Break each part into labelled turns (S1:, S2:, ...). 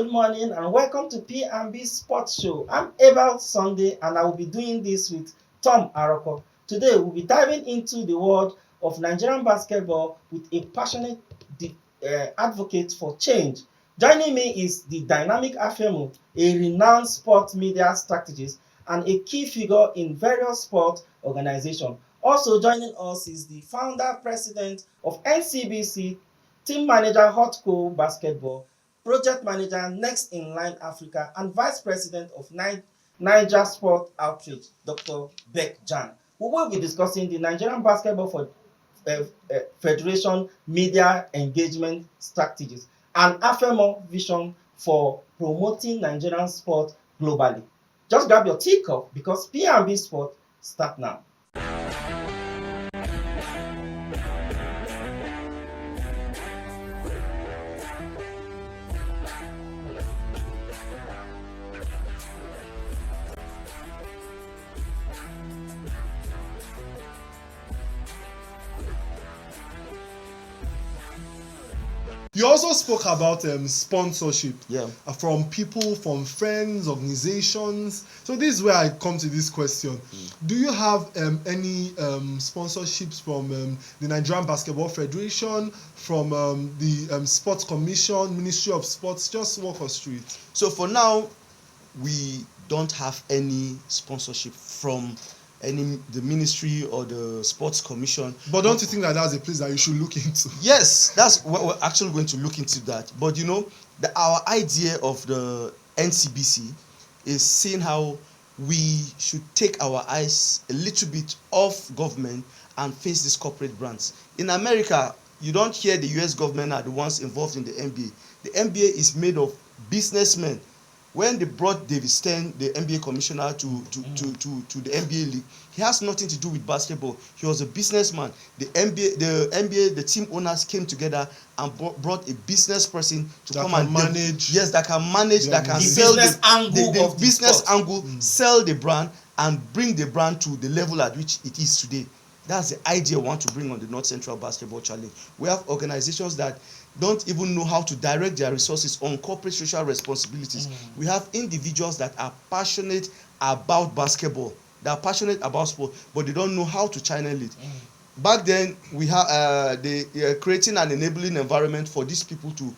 S1: good morning, and welcome to P&B Sports Show. I'm Abel Sunday, and I will be doing this with Tom Aroko. Today, we'll be diving into the world of Nigerian basketball with a passionate advocate for change. Joining me is the dynamic Afiémo, a renowned sports media strategist and a key figure in various sports organizations. Also joining us is the founder president of NCBC, team manager Hotcoal Basketball, project manager Next in Line Africa, and vice president of Naija Sport Outreach, Dr. Bek Jang. We will be discussing the Nigerian Basketball Federation media engagement strategies and Afiémo vision for promoting Nigerian sport globally. Just grab your teacup because P&B Sport start now.
S2: You also spoke about sponsorship from people, from friends, organizations. So this is where I come to this question. Do you have any sponsorships from the Nigerian Basketball Federation, from the Sports Commission, Ministry of Sports? Just walk us through it.
S3: So for now, we don't have any sponsorship from the ministry or the sports commission.
S2: But don't you think that that's a place that you should look into?
S3: Yes, that's what we're actually going to look into that. But you know, our idea of the NCBC is seeing how we should take our eyes a little bit off government and face these corporate brands. In America, you don't hear the US government are the ones involved in the NBA. The NBA is made of businessmen. When they brought David Stern, the NBA commissioner, to the NBA league, he has nothing to do with basketball. He was a businessman. The NBA, the team owners came together and brought a business person to come and manage. Yes, that can manage, that can sell the business angle, sell the brand, and bring the brand to the level at which it is today. That's the idea we want to bring on the North Central Basketball Challenge. We have organizations that don't even know how to direct their resources on corporate social responsibilities. We have individuals that are passionate about basketball, they are passionate about sport, but they don't know how to channel it. Back then, we have they are creating an enabling environment for these people to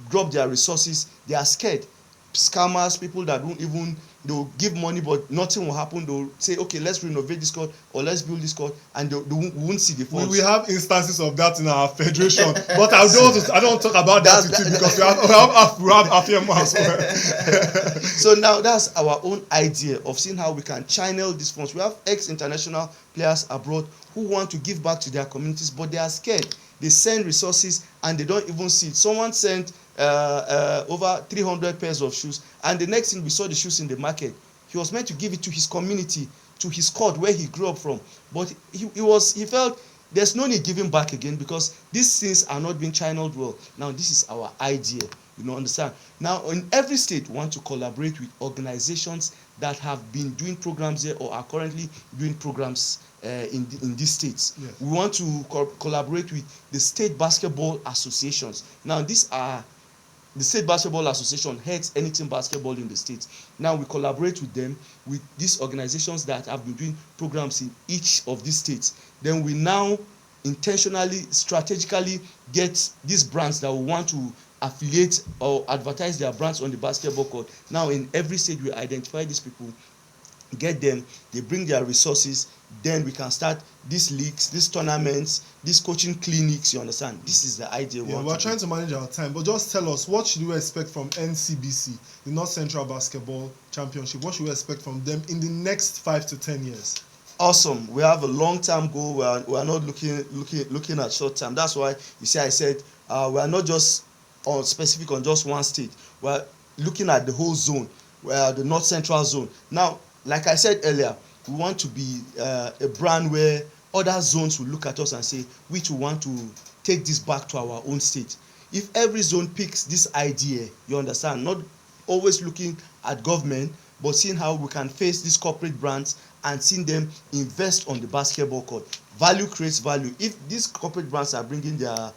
S3: drop their resources. They are scared. Scammers, people that don't even, they'll give money but nothing will happen. They'll say, okay, let's renovate this court or let's build this court, and they won't see the funds.
S2: We have instances of that in our federation, but I don't want to talk about that because we have Afiémo as well.
S3: So now that's our own idea of seeing how we can channel these funds. We have ex-international players abroad who want to give back to their communities, but they are scared. They send resources and they don't even see it. Someone sent over 300 pairs of shoes, and the next thing we saw the shoes in the market. He was meant to give it to his community, to his court where he grew up from, but he felt there's no need giving back again because these things are not being channeled well. Now this is our idea, understand. Now in every state we want to collaborate with organizations that have been doing programs there or are currently doing programs in these states. Yes. We want to collaborate with the state basketball associations. Now these are the State Basketball Association heads anything basketball in the states. Now we collaborate with them, with these organizations that have been doing programs in each of these states. Then we now intentionally, strategically get these brands that we want to affiliate or advertise their brands on the basketball court. Now in every state we identify these people, get them, they bring their resources, then we can start these leagues, these tournaments, these coaching clinics, you understand. This is the idea.
S2: We're trying to manage our time, but just tell us, what should we expect from NCBC, the North Central Basketball Championship? What should we expect from them in the next 5 to 10 years?
S3: Awesome. We have a long-term goal. We are not looking at short-term. That's why you see I said we are not just specific on just one state. We are looking at the whole zone, the North Central zone. Now, like I said earlier, we want to be a brand where other zones will look at us and say, we too want to take this back to our own state. If every zone picks this idea, you understand, not always looking at government, but seeing how we can face these corporate brands and seeing them invest on the basketball court. value creates value. If these corporate brands are bringing their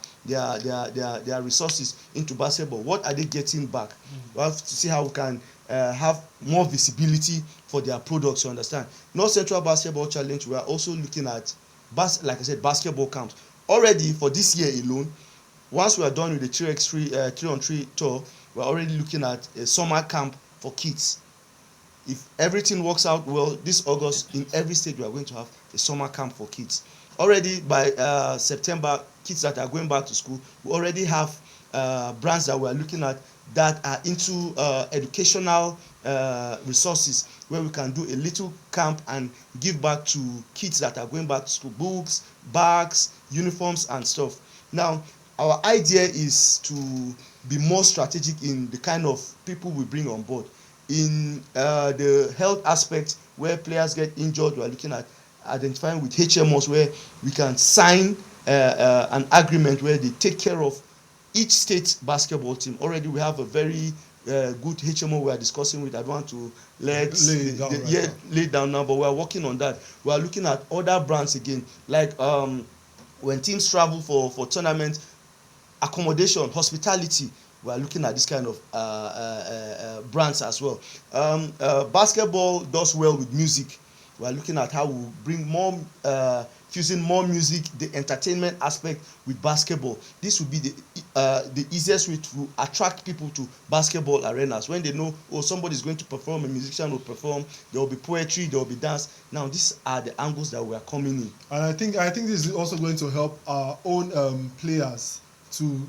S3: resources into basketball, what are they getting back? We have to see how we can have more visibility for their products, you understand. North Central Basketball Challenge, we are also looking at, like I said, basketball camps. Already for this year alone, once we are done with the 3x3 3-on-3 tour, we are already looking at a summer camp for kids. If everything works out well, this August, in every state we are going to have a summer camp for kids. Already by September, kids that are going back to school, we already have brands that we are looking at that are into educational resources, where we can do a little camp and give back to kids that are going back to school, books, bags, uniforms and stuff. Now, our idea is to be more strategic in the kind of people we bring on board. In the health aspect, where players get injured, we are looking at identifying with HMOs where we can sign an agreement where they take care of each state basketball team. Already we have a very good HMO we are discussing with. I don't want to lay it down now, but we are working on that. We are looking at other brands again, like when teams travel for tournaments, accommodation, hospitality. We are looking at this kind of brands as well. Basketball does well with music. We are looking at how we bring more, fusing more music, the entertainment aspect with basketball. This would be the easiest way to attract people to basketball arenas. When they know, oh, somebody is going to perform, a musician will perform, there will be poetry, there will be dance. Now, these are the angles that we are coming in.
S2: And I think this is also going to help our own players to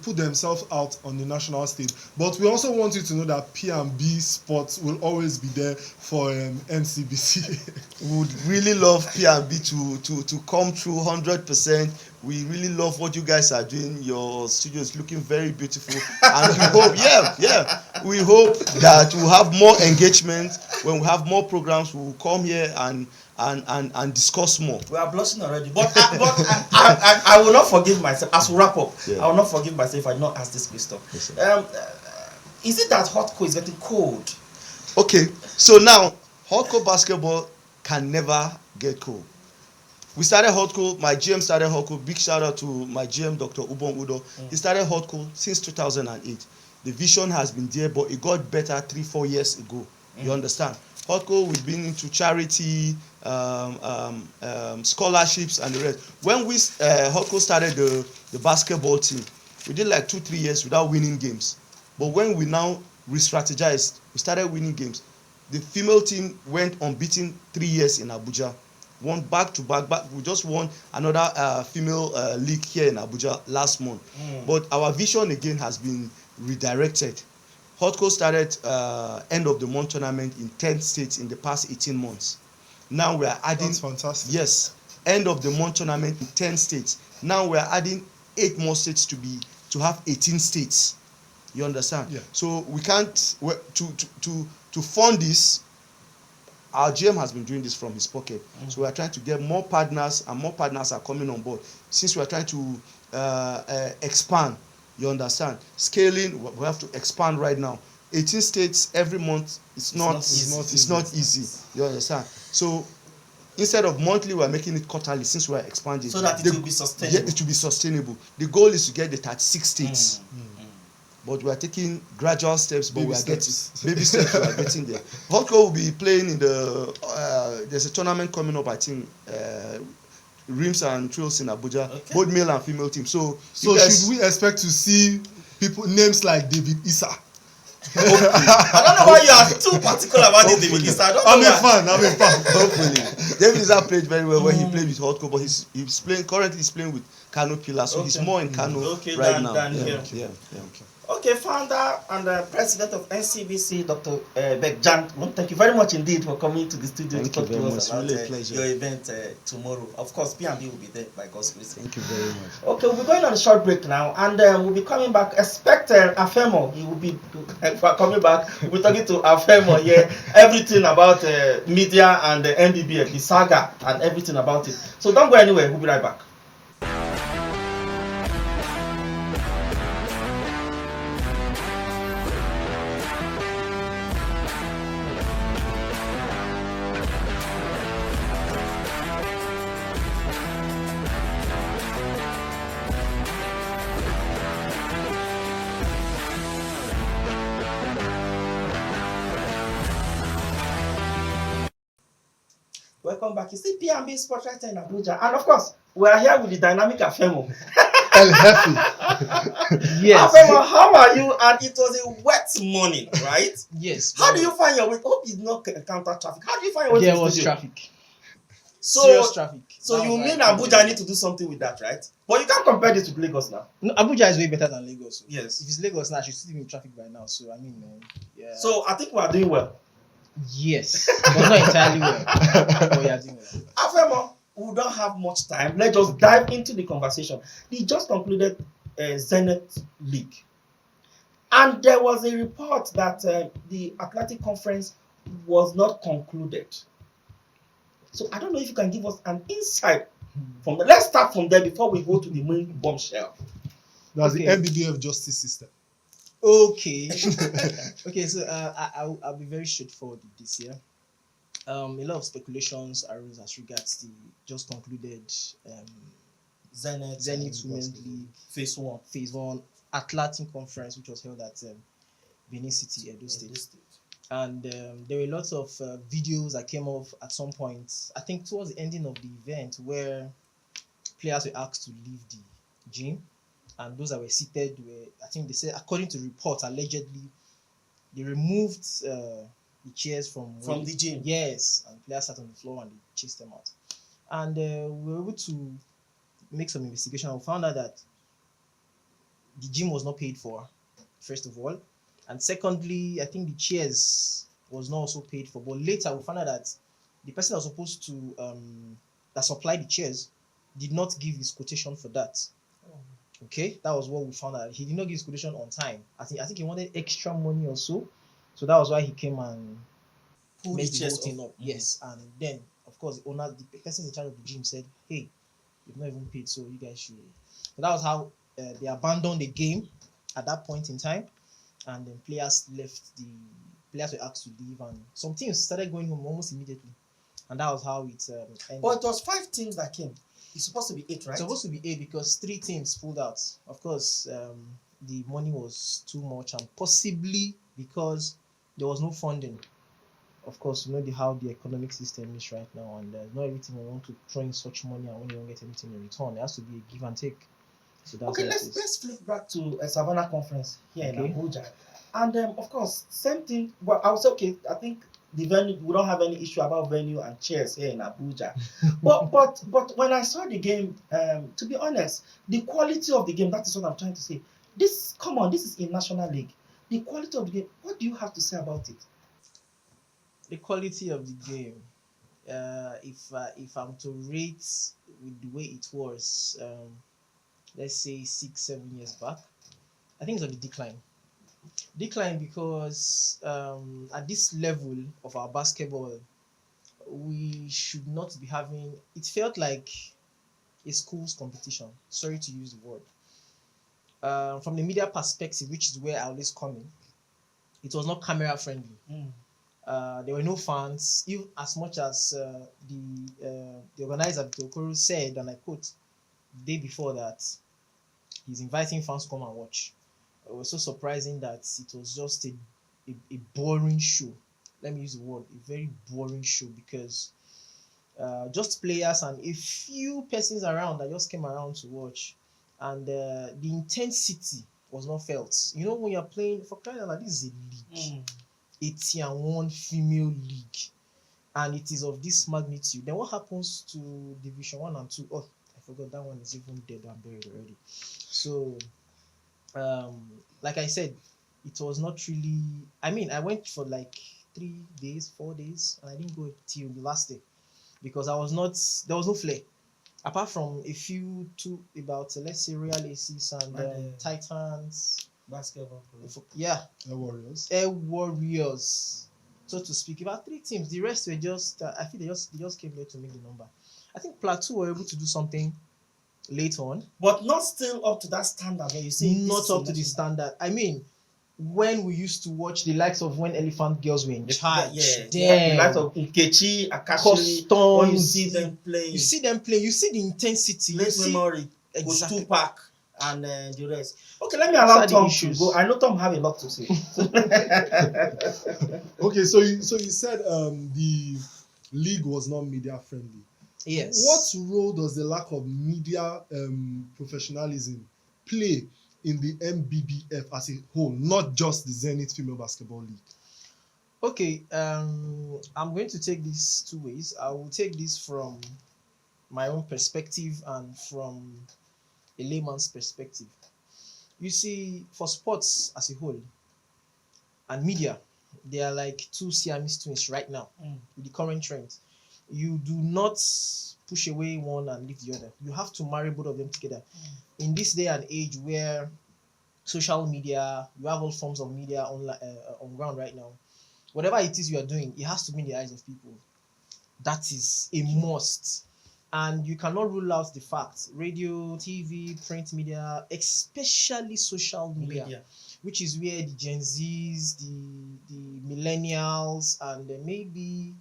S2: put themselves out on the national stage. But we also want you to know that P&B Sports will always be there for NCBC.
S3: We would really love P&B to come through 100%. We really love what you guys are doing. Your studio is looking very beautiful. And we hope, we hope that we'll have more engagement. When we have more programs, we'll come here and discuss more.
S1: We are blushing already, but I will not forgive myself as we wrap up. I will not forgive myself if I not ask this question. Is it that Hotcoal is getting cold?
S3: Okay, so now Hotcoal Basketball can never get cold. We started Hotcoal. My GM started Hotcoal. Big shout out to my GM, Dr. Ubon Udo. He started Hotcoal since 2008. The vision has been there, but it got better 3-4 years ago. You understand? Hotcoal, we've been into charity, scholarships and the rest. When Hotcoal started the basketball team, we did like 2-3 years without winning games. But when we now re-strategized, we started winning games. The female team went unbeaten 3 years in Abuja. Won back to back. We just won another female league here in Abuja last month. But our vision again has been redirected. Hotcoal started end of the month tournament in 10 states in the past 18 months. Now we are adding.
S2: That's fantastic.
S3: Yes, end of the month tournament in 10 states. Now we are adding 8 more states to have 18 states. You understand?
S2: Yeah.
S3: So we can't to fund this. Our GM has been doing this from his pocket. So we are trying to get more partners, and more partners are coming on board. Since we are trying to expand. You understand? Scaling, we have to expand right now. 18 states every month, it's not easy. You understand? So instead of monthly, we are making it quarterly since we are expanding.
S1: So that it will be sustainable.
S3: Yeah, it will be sustainable. The goal is to get the 36 states. But we are taking gradual steps, but we are getting baby steps. We are getting there. Hotcoal will be playing in the. There's a tournament coming up, I think. Rims and Trails in Abuja, both male and female teams. So
S2: should we expect to see names like David Issa?
S1: I don't know why you are too particular about this David Issa.
S2: I'm a fan.
S3: Hopefully, David Issa played very well when he played with Hotcoal, but he's playing currently. He's playing with Kano Pillars, so he's more in Kano right now.
S1: Okay, founder and president of NCBC, Dr. Bek Jang, thank you very much indeed for coming to the studio to talk to us about your event tomorrow. Of course, P&B will be there by God's grace.
S3: Thank you very much.
S1: Okay, we'll be going on a short break now, and we'll be coming back. Expect Afiémo. He will be coming back. We'll be talking to Afiémo here, everything about media and the NBBF, the saga, and everything about it. So don't go anywhere. We'll be right back. Welcome back. You see P&B Sports right here in Abuja. And of course, we are here with the dynamic Afiémo.
S2: El Jefe.
S4: Yes.
S1: Afiémo, how are you? And it was a wet morning, right?
S4: Yes.
S1: How do you find your way? Hope you did not encounter traffic. How do you find your way to
S4: There
S1: the
S4: was
S1: studio?
S4: traffic.
S1: So,
S4: Serious traffic.
S1: So
S4: That
S1: you
S4: was why
S1: mean
S4: I couldn't
S1: Abuja
S4: get
S1: need
S4: it.
S1: to do something with that, right? But you can't compare this with Lagos now.
S4: No, Abuja is way better than Lagos.
S1: Yes.
S4: If it's Lagos now, I should still be in traffic by now. So I mean, yeah.
S1: So I think we are doing well.
S4: Yes, but not entirely well. But we are doing well.
S1: Afiémo, we don't have much time. Let's just dive into the conversation. They just concluded Zenith League. And there was a report that the Atlantic Conference was not concluded. So I don't know if you can give us an insight from the. Let's start from there before we go to the main bombshell.
S2: That's
S4: Okay.
S2: the NBBF justice system.
S4: Okay. Okay. So I'll be very straightforward with this here. A lot of speculations arose as regards the just concluded Zenith Women's League
S1: Phase 1.
S4: Phase 1 Atlantic Conference, which was held at Benin City, Edo State. And there were lots of videos that came off at some point, I think towards the ending of the event, where players were asked to leave the gym, and those that were seated were, I think they said, according to reports, allegedly, they removed the chairs from
S1: the gym.
S4: Yes, and players sat on the floor and they chased them out. And we were able to make some investigation, and we found out that the gym was not paid for, first of all. And secondly, I think the chairs was not also paid for. But later we found out that the person that was supposed to that supplied the chairs did not give his quotation for that. Okay, that was what we found out. He did not give his quotation on time. I think he wanted extra money or so. So that was why he came and
S1: Pulled
S4: messed
S1: the
S4: the whole
S1: chairs
S4: thing
S1: off.
S4: up. Yes, and then of course the owner, the person in charge of the gym said, "Hey, you've not even paid, so you guys should." So that was how they abandoned the game at that point in time, and then players were asked to leave, and some teams started going home almost immediately, and that was how it ended.
S1: But it was 5 teams that came. It's supposed to be 8, right?
S4: It's supposed to be 8 because 3 teams pulled out. Of course, the money was too much, and possibly because there was no funding. Of course, you know how the economic system is right now, and not everything we want to throw in such money and when you don't get anything in return. There has to be a give and take. So that's
S1: Okay,
S4: what it is.
S1: let's flip back to a Savannah conference here
S4: Okay.
S1: in Abuja. And of course, same thing. Well, I was okay. I think the venue, we don't have any issue about venue and chairs here in Abuja. but when I saw the game, to be honest, the quality of the game, that is what I'm trying to say. This is a national league. The quality of the game, what do you have to say about it?
S4: The quality of the game. If I'm to rate with the way it was, let's say 6-7 years back, I think it's on the decline. Decline because at this level of our basketball, we should not be having. It felt like a school's competition. Sorry to use the word. From the media perspective, which is where I always come in, it was not camera friendly. There were no fans, even as much as the organizer Okoro said, and I quote, the day before that he's inviting fans to come and watch. It was so surprising that it was just a boring show. Let me use the word, a very boring show, because just players and a few persons around that just came around to watch, and the intensity was not felt. You know, when you're playing, for crying out loud, this is a league. A tier 1 female league, and it is of this magnitude. Then what happens to Division 1 and 2? Oh, I forgot, that one is even dead and buried already. So like I said, it was not really. I mean, I went for like 3 days, 4 days, and I didn't go till the last day because there was no flair, apart from a few about let's say Real Aces and Titans
S1: Basketball.
S4: Yeah,
S2: Air
S4: Warriors, so to speak. About 3 teams. The rest were just I think they just came there to make the number. I think Plateau were able to do something later on,
S1: but not still up to that standard. Where you see,
S4: not up to the standard. I mean, when we used to watch the likes of when Elephant Girls were in charge,
S1: the likes of Nkechi, Akashi, when you see them playing,
S4: you see the intensity.
S1: Late memory,
S4: exactly.
S1: Tupac and the rest. Okay, let me allow Tom to go. I know Tom have a lot to say.
S2: Okay, so you said the league was not media friendly.
S4: Yes.
S2: What role does the lack of media professionalism play in the MBBF as a whole, not just the Zenith Female Basketball League?
S4: Okay, I'm going to take this two ways. I will take this from my own perspective and from a layman's perspective. You see, for sports as a whole and media, they are like two Siamese twins right now with the current trend. You do not push away one and leave the other. You have to marry both of them together. In this day and age where social media, you have all forms of media on ground right now, whatever it is you are doing, it has to be in the eyes of people. That is a must. And you cannot rule out the fact radio, TV, print media, especially social media, which is where the Gen Zs, the millennials, and maybe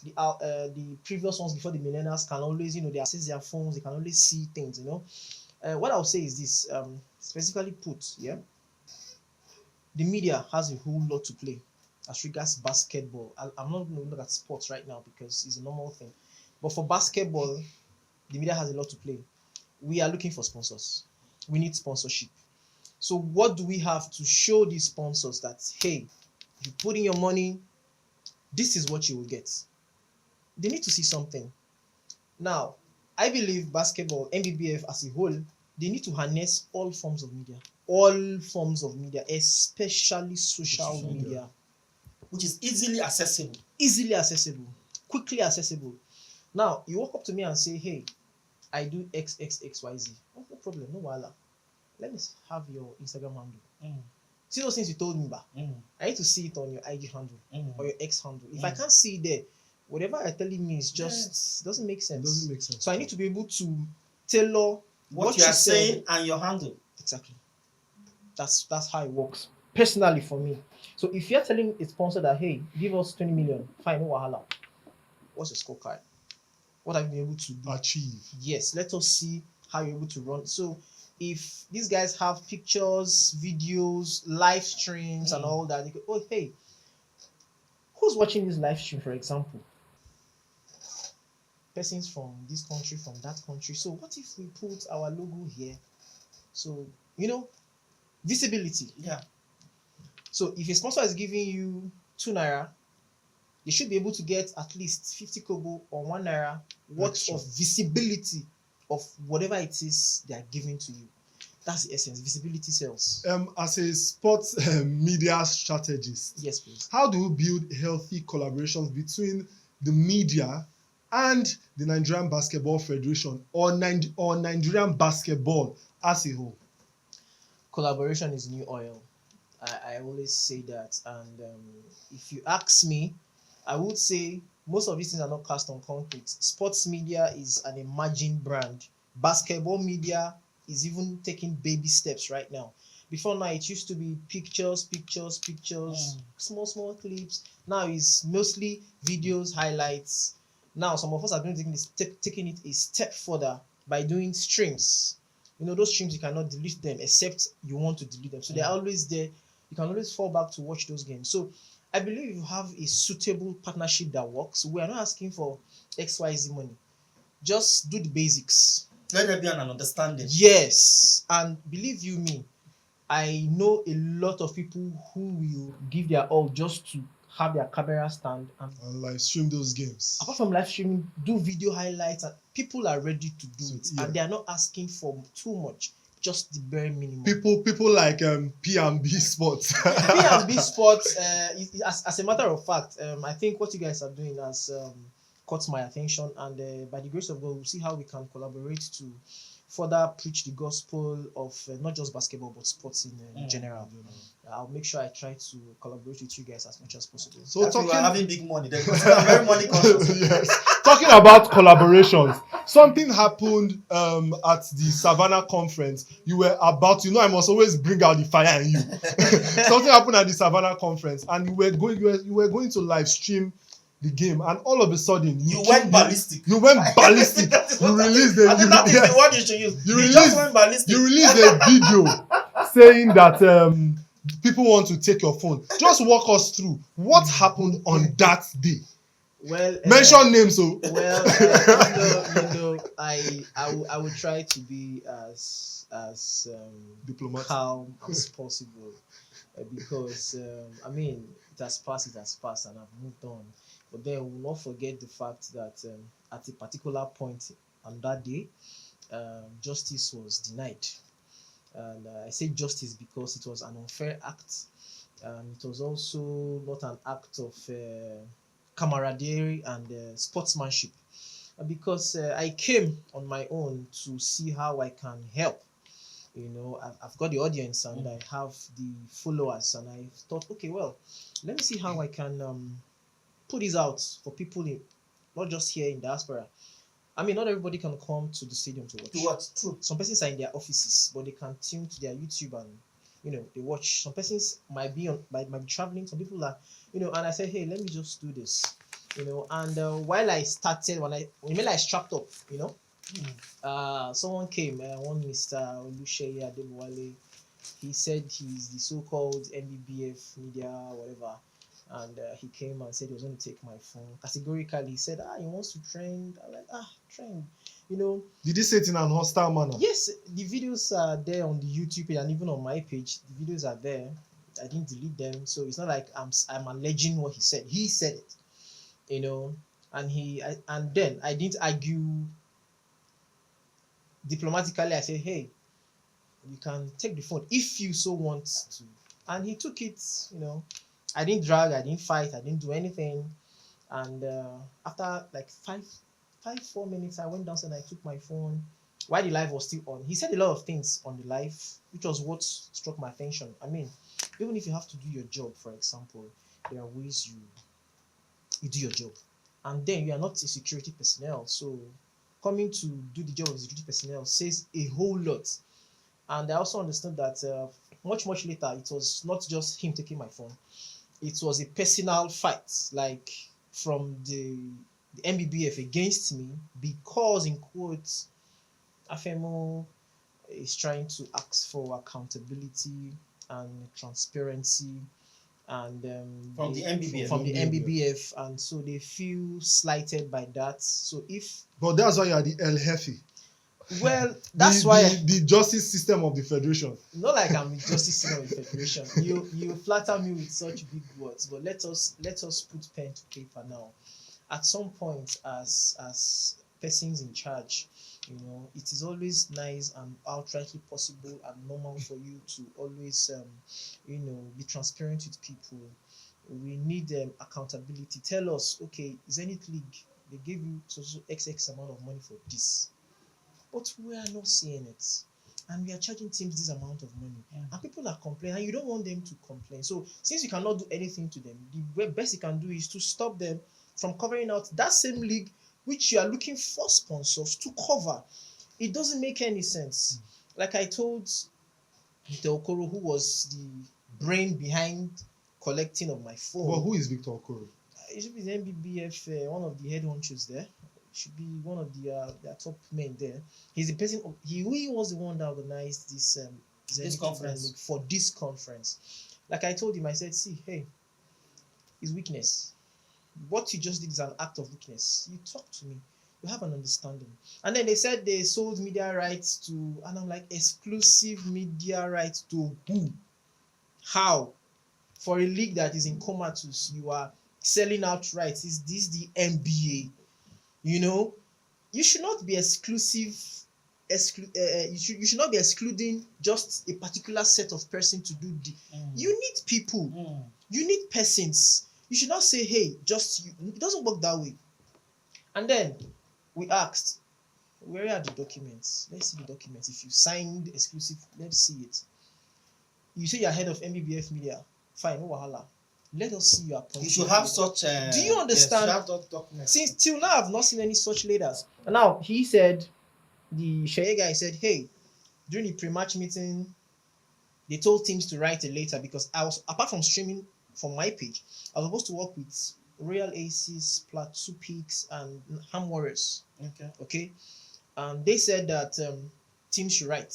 S4: the previous ones before the millennials can always, they access their phones, they can always see things, What I'll say is this, specifically put, the media has a whole lot to play as regards basketball. I'm not going to look at sports right now because it's a normal thing. But for basketball, the media has a lot to play. We are looking for sponsors. We need sponsorship. So what do we have to show these sponsors that, hey, you put in your money, this is what you will get? They need to see something. Now, I believe basketball, MBBF as a whole, they need to harness all forms of media. All forms of media, especially social media.
S1: Which is easily accessible.
S4: Easily accessible. Quickly accessible. Now, you walk up to me and say, hey, I do XXXYZ. Oh, no problem, no wahala. Let me have your Instagram handle. See those things you told me about. I need to see it on your IG handle or your X handle. If I can't see it there, whatever you're telling me is just doesn't make sense.
S2: It doesn't make sense.
S4: So I need to be able to tailor
S1: what you are saying and your handle.
S4: Exactly. That's how it works. Personally for me. So if you're telling a sponsor that, hey, give us 20 million, fine, no wahala. What's your scorecard? What have you been able to do?
S2: Achieve.
S4: Yes, let us see how you're able to run. So if these guys have pictures, videos, live streams and all that, they go, oh, hey, who's watching this live stream, for example? Persons from this country, from that country. So what if we put our logo here? So, visibility.
S1: Yeah.
S4: So if a sponsor is giving you 2 naira, they should be able to get at least 50 kobo or 1 naira worth of visibility of whatever it is they are giving to you. That's the essence. Visibility sells.
S2: As a sports media strategist,
S4: yes, please.
S2: How do you build healthy collaborations between the media and the Nigerian Basketball Federation or Nigerian basketball as a whole?
S4: Collaboration is new oil. I always say that. And if you ask me, I would say most of these things are not cast on concrete. Sports media is an emerging brand. Basketball media is even taking baby steps right now. Before now, it used to be pictures, small clips. Now it's mostly videos, highlights. Now some of us are taking it a step further by doing streams. Those streams, you cannot delete them except you want to delete them. So they're always there. You can always fall back to watch those games. So I believe you have a suitable partnership that works. We are not asking for XYZ money. Just do the basics.
S1: Let there be an understanding.
S4: Yes. And believe you me, I know a lot of people who will give their all just to have their camera stand
S2: and live stream those games.
S4: Apart from live streaming, do video highlights, and people are ready to do it. And they are not asking for too much. Just the bare minimum.
S2: People like P&B Sports.
S4: P&B Sports, as a matter of fact, I think what you guys are doing has caught my attention, and by the grace of God, we'll see how we can collaborate to further preach the gospel of not just basketball but sports in general. I'll make sure I try to collaborate with you guys as much as possible.
S1: So talking about having big money, then I'm very money conscious.
S2: Yes. Talking about collaborations, something happened at the Savannah conference. You were about, I must always bring out the fire in you. Something happened at the Savannah conference, and you were going to live stream the game, and all of a sudden
S1: you went ballistic.
S2: You went ballistic. You released the.
S1: That is the word you should use. You just went ballistic.
S2: You released a video saying that people want to take your phone. Just walk us through what happened on that day.
S4: Well,
S2: Mention names, so.
S4: well, I will try to be as
S2: Diplomatic.
S4: calm as possible, because I mean it has passed, and I've moved on. But then we'll not forget the fact that at a particular point on that day, justice was denied, and I say justice because it was an unfair act. It was also not an act of camaraderie and sportsmanship, because I came on my own to see how I can help. I've got the audience and I have the followers, and I thought, okay, well, let me see how I can put this out for people not just here in diaspora. I mean, not everybody can come to the stadium to watch.
S1: To watch, true.
S4: Some persons are in their offices, but they can tune to their YouTube and they watch. Some persons might be traveling. Some people are, and I said, hey, let me just do this, And while I started, when I strapped up, someone came, one Mr. Olusheye Adebowale. He said he's the so-called NBBF media, whatever. And he came and said he was going to take my phone. Categorically, he said, he wants to trend. I'm like, trend.
S2: Did he say it in an hostile manner?
S4: Yes, the videos are there on the YouTube page and even on my page. The videos are there. I didn't delete them, so it's not like I'm alleging what he said. He said it, and then I didn't argue diplomatically. I said, hey, you can take the phone if you so want to, and he took it. I didn't drag, I didn't fight, I didn't do anything. And after like 4 minutes, I went downstairs and I took my phone while the live was still on. He said a lot of things on the live, which was what struck my attention. I mean, even if you have to do your job, for example, there are ways you do your job. And then you are not a security personnel. So coming to do the job of security personnel says a whole lot. And I also understood that much later, it was not just him taking my phone. It was a personal fight, like from the MBBF against me, because, in quotes, Afiémo is trying to ask for accountability and transparency, and
S1: from the MBBF.
S4: From the MBBF, and so they feel slighted by that. So
S2: but that's why you are the El Jefe.
S4: Well, that's why
S2: the justice system of the federation.
S4: Not like I'm the justice system of the federation. You flatter me with such big words, but let us put pen to paper now. At some point, as persons in charge, it is always nice and outrightly possible and normal for you to always be transparent with people. We need accountability. Tell us, okay, Zenith League, they gave you so XX amount of money for this, but we are not seeing it, and we are charging teams this amount of money, and people are complaining, and you don't want them to complain. So since you cannot do anything to them, the best you can do is to stop them from covering out that same league which you are looking for sponsors to cover. It doesn't make any sense. Like I told Victor Okoro, who was the brain behind collecting of my phone.
S2: But who is Victor Okoro?
S4: He should be the MBBF, one of the head honchos there. Should be one of their top men there. He's the person. He was the one that organized this conference for this conference. Like I told him, I said, see, hey, it's weakness. What you just did is an act of weakness. You talk to me. You have an understanding. And then they said they sold media rights to, and I'm like, exclusive media rights to who? How? For a league that is in comatose, you are selling out rights. Is this the NBA? You should not be exclusive. You should not be excluding just a particular set of person to do the. You need people. You need persons. You should not say, hey, just you. It doesn't work that way. And then we asked, where are the documents? Let's see the documents. If you signed exclusive, let's see it. You say you're head of MBBF Media. Fine, no wahala. Let us see your appointment.
S1: You should have such.
S4: Do you understand?
S1: Documents.
S4: Since till now, I've not seen any such leaders. And now he said, the Sheye guy said, hey, during the pre-match meeting, they told teams to write a letter, because I was, apart from streaming from my page, I was supposed to work with Royal Aces, Plateau Peaks, and Ham Warriors. Okay. And they said that teams should write.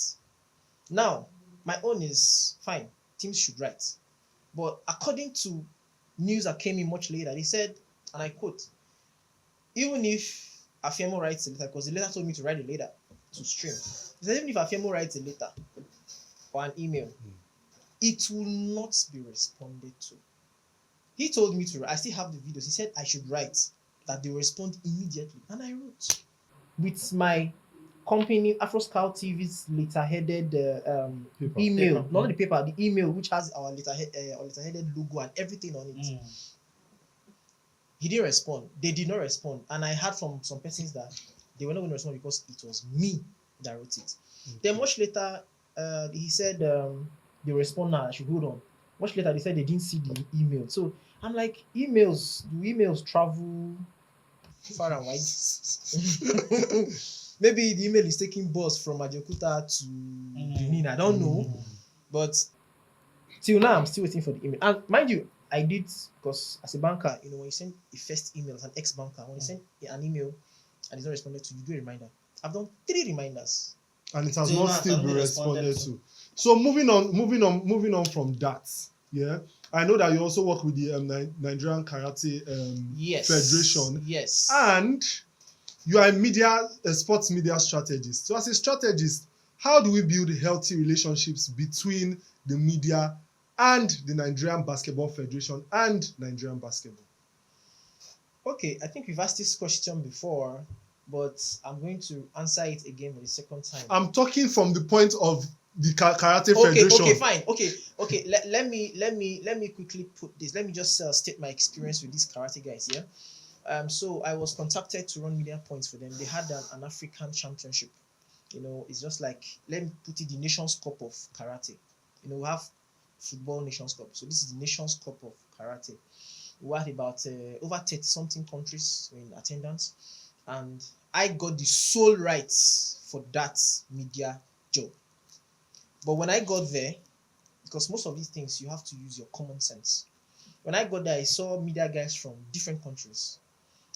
S4: Now, my own is fine. Teams should write. But according to news that came in much later, they said, and I quote, even if Afiémo writes a letter, because the letter told me to write a letter to stream. He said even if Afiémo writes a letter or an email, it will not be responded to. He told me to. I still have the videos. He said I should write that they will respond immediately, and I wrote with my company Afro Scout TV's letter-headed email, not the paper, the email which has our letter-headed logo and everything on it. He didn't respond. They did not respond, and I heard from some persons that they were not going to respond because it was me that wrote it. Then much later, he said they respond now. I should hold on. Much later, they said they didn't see the email. So I'm like, do emails travel far and wide? Maybe the email is taking bus from Ajaokuta to Benin. I don't know. But till now, I'm still waiting for the email. And mind you, I did, because as a banker, when you send a first email as an ex-banker, when you send an email and it's not responded to, you do a reminder. I've done 3 reminders.
S2: And it has not still been responded to. So moving on from that. Yeah. I know that you also work with the Nigerian Karate Federation.
S4: Yes.
S2: And you are a sports media strategist. So as a strategist, how do we build healthy relationships between the media and the Nigerian Basketball Federation and Nigerian basketball?
S4: Okay, I think we've asked this question before, but I'm going to answer it again for the second time.
S2: I'm talking from the point of the Karate Federation.
S4: Okay, fine. Okay. Let me quickly put this. Let me just state my experience with these karate guys here. So I was contacted to run media points for them. They had an African championship. It's just like, let me put it, the Nations Cup of karate. We have football Nations Cup. So this is the Nations Cup of karate. We had about over 30 something countries in attendance, and I got the sole rights for that media job. But when I got there, because most of these things you have to use your common sense. When I got there, I saw media guys from different countries.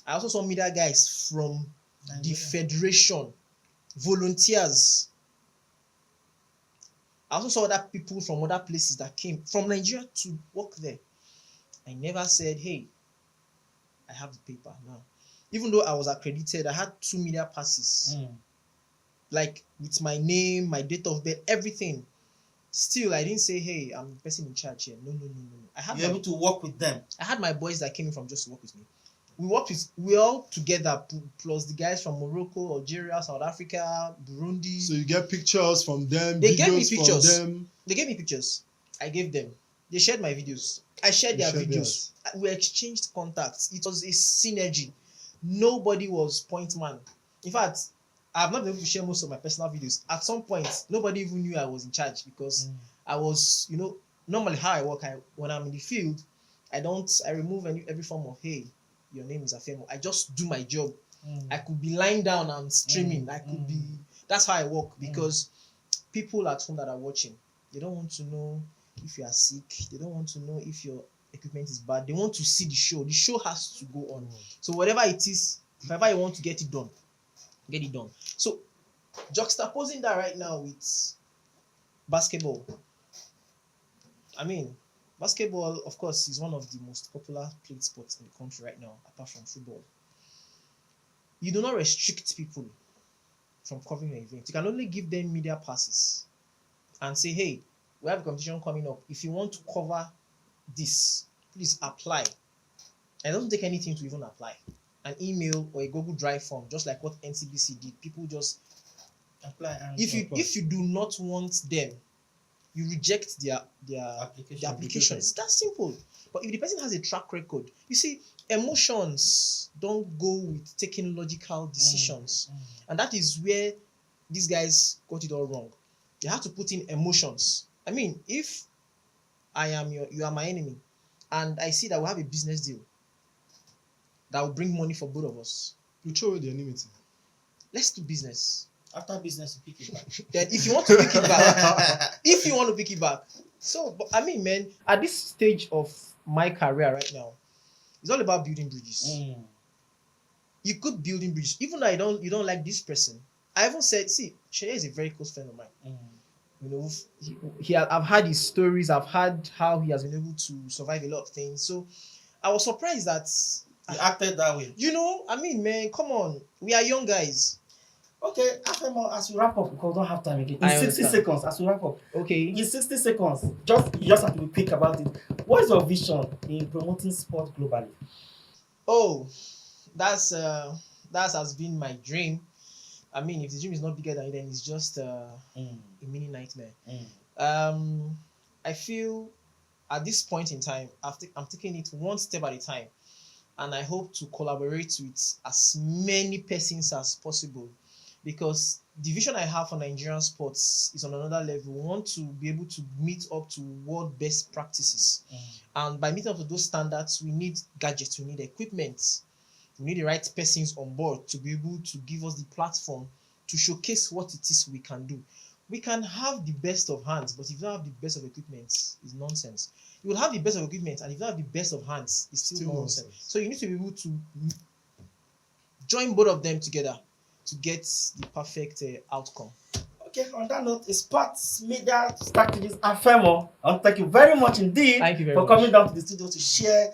S4: I also saw media guys from the federation, volunteers. I also saw other people from other places that came from Nigeria to work there. I never said, hey, I have the paper now. Even though I was accredited, I had 2 media passes. Like with my name, my date of birth, everything. Still, I didn't say, hey, I'm the person in charge here. No.
S1: You're able to work with them.
S4: I had my boys that came in from just to work with me. We all together, plus the guys from Morocco, Algeria, South Africa, Burundi.
S2: So you get pictures from them,
S4: They gave me pictures.
S2: From them.
S4: They gave me pictures. I gave them. They shared my videos. I shared their videos. We exchanged contacts. It was a synergy. Nobody was point man. In fact, I've not been able to share most of my personal videos. At some point, nobody even knew I was in charge, because I was, normally how I work, when I'm in the field, I remove every form of, hey, your name is Afiémo. I just do my job. I could be lying down and streaming. That's how I work, because people at home that are watching, they don't want to know if you are sick. They don't want to know if your equipment is bad. They want to see the show. The show has to go on. So whatever it is, however you want to get it done, get it done. So juxtaposing that right now with basketball. I mean, basketball, of course, is one of the most popular played sports in the country right now, apart from football. You do not restrict people from covering your event. You can only give them media passes and say, hey, we have a competition coming up. If you want to cover this, please apply. And it doesn't take anything to even apply. An email or a Google Drive form, just like what NCBC did. People just
S1: apply. And
S4: if you do not want them, you reject their application. It's that simple. But if the person has a track record, you see, emotions don't go with taking logical decisions. And that is where these guys got it all wrong. They have to put in emotions. I mean, if you are my enemy, and I see that we have a business deal that will bring money for both of us,
S2: you throw away the enmity.
S4: Let's do business.
S1: After business, you pick it back.
S4: Then if you want to pick it back, so, but I mean, man, at this stage of my career right now, it's all about building bridges. You could building bridges, even though you don't like this person. I even said, see, Sheye is a very close friend of mine. I've heard his stories. I've heard how he has been able to survive a lot of things. So I was surprised that
S1: You acted that way.
S4: You know, I mean, man, come on. We are young guys.
S1: Okay, Afiémo, as we wrap up, because we don't have time again. In
S4: I
S1: 60
S4: understand.
S1: seconds, as we wrap up.
S4: Okay.
S1: In 60 seconds, you just have to be quick about it. What is your vision in promoting sport globally?
S4: Oh, that's has been my dream. I mean, if the dream is not bigger than it, then it's just a mini nightmare. I feel at this point in time, I'm taking it one step at a time, and I hope to collaborate with as many persons as possible, because the vision I have for Nigerian sports is on another level. We want to be able to meet up to world best practices, and by meeting up to those standards, we need gadgets, we need equipment, we need the right persons on board to be able to give us the platform to showcase what it is we can do. We can have the best of hands, but if you don't have the best of equipment, it's nonsense. You will have the best of equipment, and if you don't have the best of hands, it's still nonsense. So you need to be able to join both of them together to get the perfect outcome.
S1: Okay, on that note, Sports Media Strategist Afiémo, I want to thank you very much indeed for coming down to the studio to share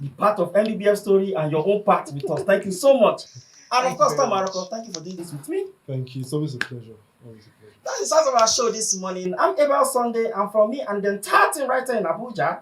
S1: the part of NBBF story and your own part with us. Thank you so much. And of course, Tom Aroko, thank you for doing this with me.
S2: Thank you. It's always a pleasure.
S1: That's the start of our show this morning. I'm Abel Sunday, and from me and the entire team right here in Abuja,